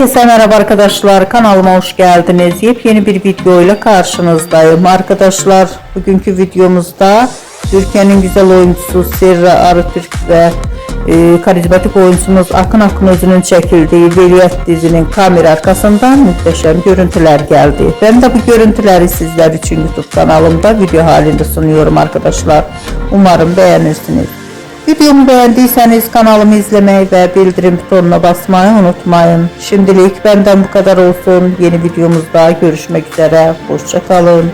Herkese merhaba arkadaşlar, kanalıma hoş geldiniz. Yepyeni bir video ile karşınızdayım arkadaşlar. Bugünkü videomuzda Türkiye'nin güzel oyuncusu Serra Arıtürk ve karizmatik oyuncumuz Akın Akınözü'nün çekildiği Veliaht dizinin kamera arkasından muhteşem görüntüler geldi. Ben de bu görüntüleri sizler için YouTube kanalımda video halinde sunuyorum arkadaşlar. Umarım beğenirsiniz. Videomu beğendiyseniz kanalımı izlemeyi ve bildirim butonuna basmayı unutmayın. Şimdilik benden bu kadar olsun. Yeni videomuzda görüşmek üzere. Hoşça kalın.